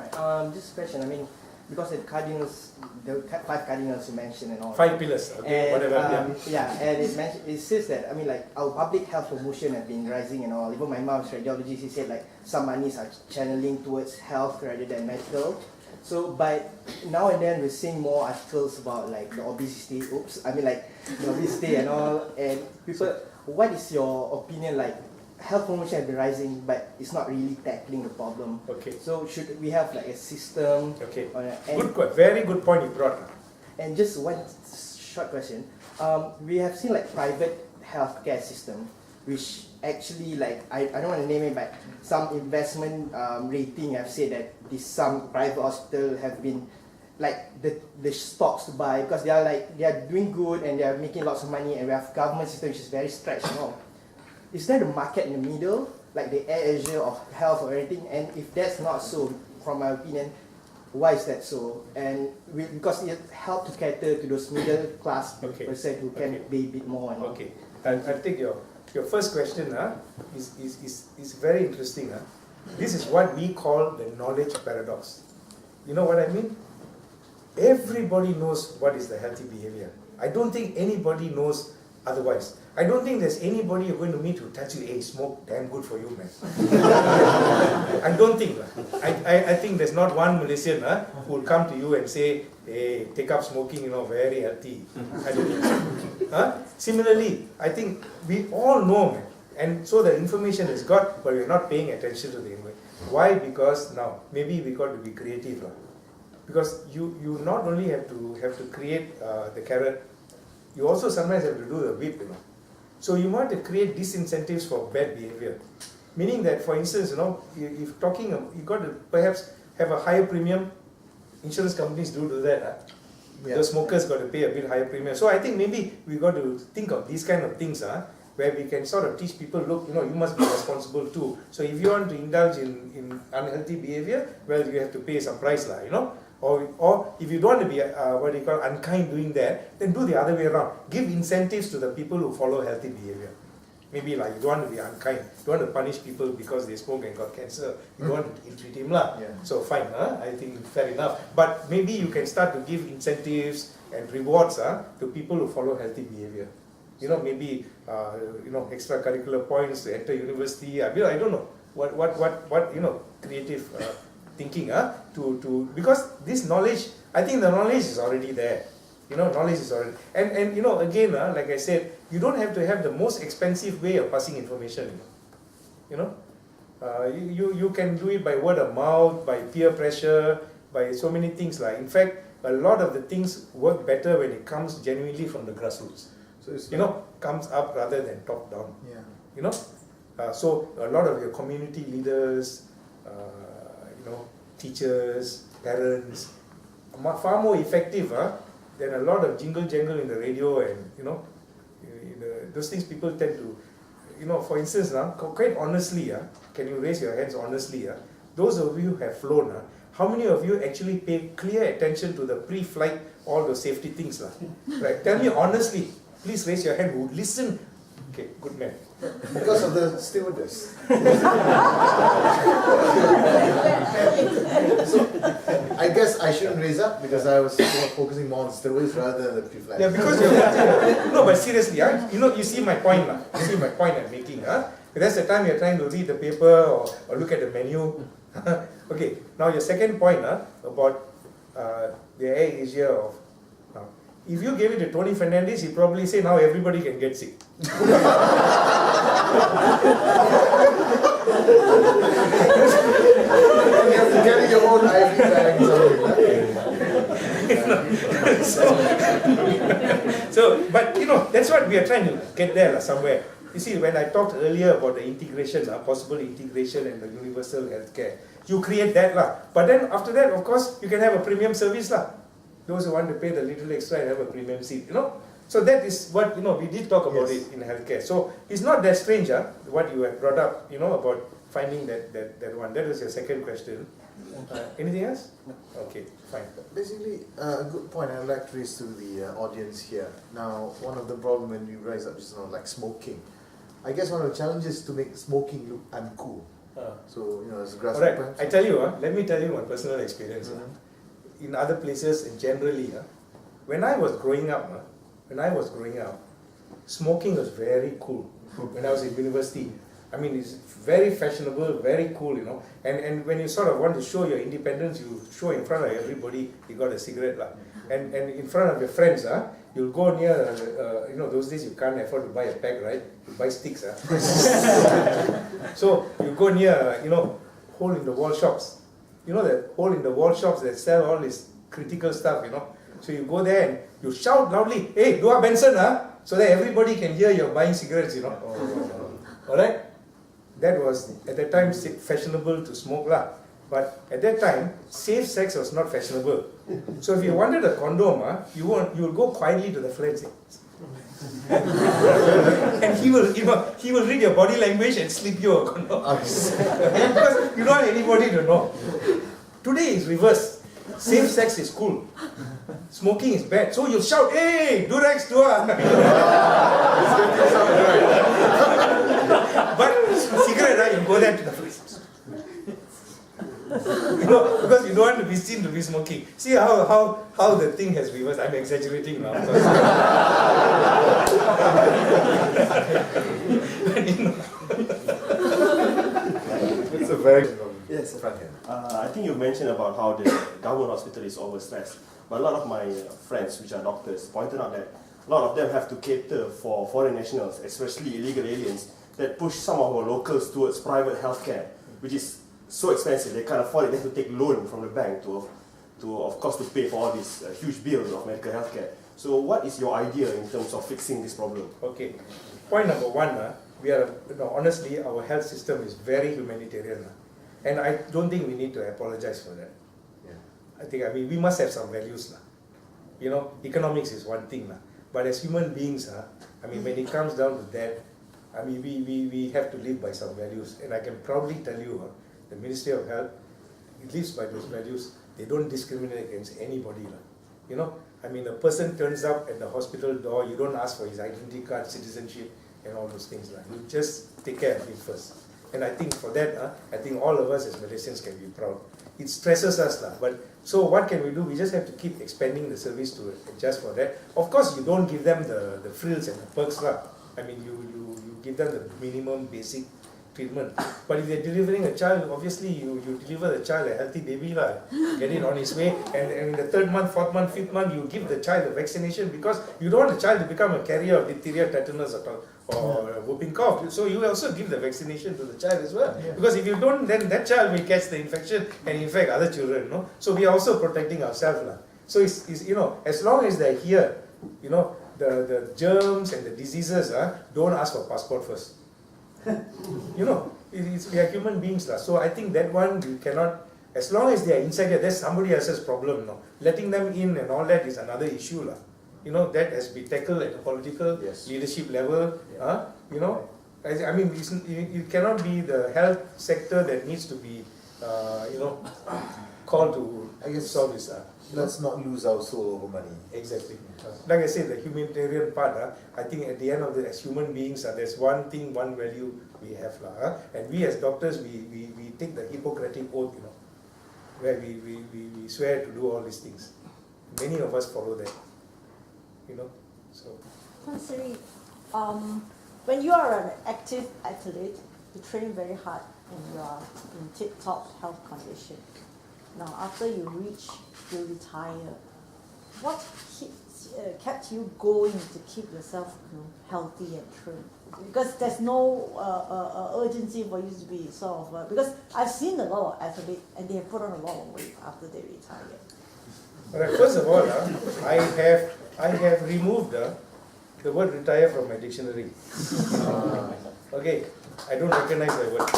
Right. Just a question. I mean, because the cardinals, the 5 cardinals you mentioned and all. 5 pillars. Okay, and, whatever. yeah, and it says that, I mean, like, our public health promotion has been rising and all. Even my mom's radiologist, he said, like, some monies are channeling towards health rather than medical. So, but now and then we're seeing more articles about, like, the obesity, the obesity and all. And people, what is your opinion, like, health promotion has been rising, but it's not really tackling the problem. Okay. So should we have like a system? Okay. Very good point you brought. And just one short question. We have seen like private healthcare system, which actually like I don't want to name it, but some investment rating have said that some private hospital have been like the stocks to buy because they are doing good and they are making lots of money, and we have government system which is very stretched and all. Is there a market in the middle, like the AirAsia of health or anything? And if that's not so, from my opinion, why is that so? And because it helps to cater to those middle class person who can pay a bit more. And okay, I'll take your first question. Is very interesting. This is what we call the knowledge paradox. You know what I mean? Everybody knows what is the healthy behavior. I don't think anybody knows otherwise. I don't think there's anybody you're going to meet who tells you, hey, smoke, damn good for you, man. I don't think. I think there's not one Malaysian who will come to you and say, hey, take up smoking, very healthy. I don't think. Similarly, I think we all know, man. And so the information is got, but we're not paying attention to the information. Why? Because now, maybe we got to be creative. Because you not only have to create the carrot, you also sometimes have to do the whip, So you want to create disincentives for bad behavior. Meaning that, for instance, if talking, you got to perhaps have a higher premium. Insurance companies do that. Yeah. The smokers got to pay a bit higher premium. So I think maybe we got to think of these kind of things, where we can sort of teach people, look, you must be responsible too. So if you want to indulge in unhealthy behavior, well, you have to pay some price, Or if you don't want to be unkind doing that, then do the other way around. Give incentives to the people who follow healthy behavior. Maybe you don't want to be unkind, you don't want to punish people because they smoke and got cancer. You don't want to ill-treat him. So fine, I think fair enough. But maybe you can start to give incentives and rewards to people who follow healthy behavior. Maybe extracurricular points to enter university. I don't know what creative thinking because this knowledge, I think the knowledge is already there. Knowledge is already, and again, like I said, you don't have to have the most expensive way of passing information. You can do it by word of mouth, by peer pressure, by so many things. In fact, a lot of the things work better when it comes genuinely from the grassroots. So it's comes up rather than top down. Yeah. So a lot of your community leaders, teachers, parents, far more effective than a lot of jingle-jangle in the radio and, those things people tend to, for instance, quite honestly, can you raise your hands honestly, those of you who have flown, how many of you actually pay clear attention to the pre-flight, all the safety things? Right? Tell me honestly, please raise your hand who would listen. Okay, good man. Because of the stewardess. So, I guess I shouldn't raise up because I was focusing more on stewardess rather than the pre-flight. Yeah, because no, but seriously, you see my point, You see my point I'm making, That's the time you're trying to read the paper or look at the menu. Okay, now your second point, about the AirAsia of. If you gave it to Tony Fernandes, he'd probably say, now everybody can get sick. You have to carry your own IV bag but that's what we are trying to get there somewhere. You see, when I talked earlier about the integration, possible integration and the universal healthcare, you create that. But then after that, of course, you can have a premium service. Those who want to pay the little extra and have a premium seat, So that is what, we did talk about it in healthcare. So it's not that strange, what you have brought up, about finding that one. That was your second question. Anything else? No. Okay, fine. Basically, a good point I'd like to raise to the audience here. Now, one of the problems when you rise up just now, like smoking. I guess one of the challenges is to make smoking look uncool. So, it's grassroots. Alright, perhaps. I tell you, let me tell you my personal experience. In other places, and generally, when I was growing up, smoking was very cool. When I was in university, I mean, it's very fashionable, very cool, And when you sort of want to show your independence, you show in front of everybody you got a cigarette, and in front of your friends, you'll go near, those days you can't afford to buy a pack, right? You buy sticks, So you go near, hole in the wall shops. You know that hole in the wall shops that sell all this critical stuff, So you go there and you shout loudly, "Hey, Dua Benson, so that everybody can hear you're buying cigarettes, Alright? That was at that time fashionable to smoke, But at that time, safe sex was not fashionable. So if you wanted a condom, you will go quietly to the flat and say, and he will read your body language and slip you a condom. Because you don't want anybody to know. Today is reverse. Safe sex is cool. Smoking is bad. So you shout, "Hey, Durex, Dua!" But cigarette, you go there to the place. Because you don't want to be seen to be smoking. See how the thing has reversed. I'm exaggerating now. It's a very Yes. front end. I think you mentioned about how the government hospital is overstressed. But a lot of my friends, which are doctors, pointed out that a lot of them have to cater for foreign nationals, especially illegal aliens, that push some of our locals towards private healthcare, which is so expensive. They can't afford it. They have to take loan from the bank to of course, to pay for all these huge bills of medical healthcare. So what is your idea in terms of fixing this problem? Okay. Point number one, we are, honestly, our health system is very humanitarian. And I don't think we need to apologize for that. I mean, we must have some values. Economics is one thing. But as human beings, when it comes down to that, we have to live by some values. And I can proudly tell you, the Ministry of Health, it lives by those values. They don't discriminate against anybody. A person turns up at the hospital door, you don't ask for his identity card, citizenship, and all those things. You just take care of him first. And I think for that, I think all of us as Malaysians can be proud. It stresses us, but so what can we do? We just have to keep expanding the service to adjust for that. Of course, you don't give them the frills and the perks, you give them the minimum basic treatment. But if they're delivering a child, obviously you deliver the child a healthy baby, get it on its way, and in the 3rd month, 4th month, 5th month, you give the child the vaccination because you don't want the child to become a carrier of diphtheria, tetanus, or whooping cough. So you also give the vaccination to the child as well. Because if you don't, then that child will catch the infection and infect other children. So we are also protecting ourselves. So it's as long as they're here, the germs and the diseases don't ask for passport first. We are human beings. So I think that one you cannot, as long as they are inside there, that's somebody else's problem. Letting them in and all that is another issue. That has to be tackled at the political leadership level. It cannot be the health sector that needs to be, called to solve this. Let's not lose our soul over money. Exactly. Like I said, the humanitarian part, I think at the end of as human beings, there's one thing, one value we have. And we as doctors, we take the Hippocratic oath, where we swear to do all these things. Many of us follow that. So. Siri, when you are an active athlete, you train very hard and you are in tip-top health condition. Now, after you retire, what kept you going to keep yourself healthy and trim? Because there's no urgency for you to be because I've seen a lot of athletes and they have put on a lot of weight after they retire. Alright, first of all, I have removed the word retire from my dictionary. Okay, I don't recognize the word.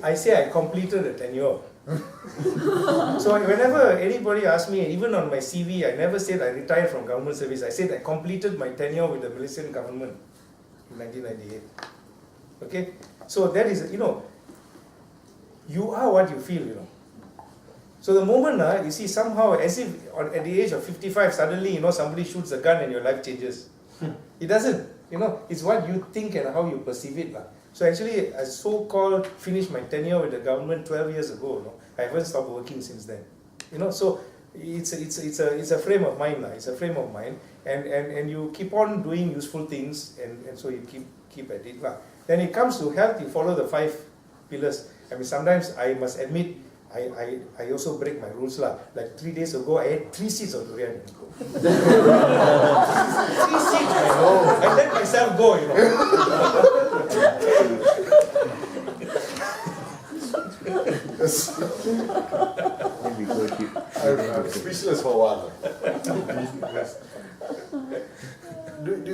I say I completed a tenure. So whenever anybody asks me, even on my CV, I never said I retired from government service. I said I completed my tenure with the Malaysian government in 1998. Okay, so that is, you are what you feel, So the moment you see somehow, as if at the age of 55, suddenly somebody shoots a gun and your life changes. It doesn't. You know, it's what you think and how you perceive it. So actually, I so-called finished my tenure with the government 12 years ago. You know? I haven't stopped working since then. You know, so it's a frame of mind. It's a frame of mind. And you keep on doing useful things, and so you keep at it. Then it comes to health, you follow the 5 pillars. I mean, sometimes I must admit, I also break my rules. Like 3 days ago, I ate 3 seeds of durian. 3 seeds, I let myself go, you know. I'm speechless for a while.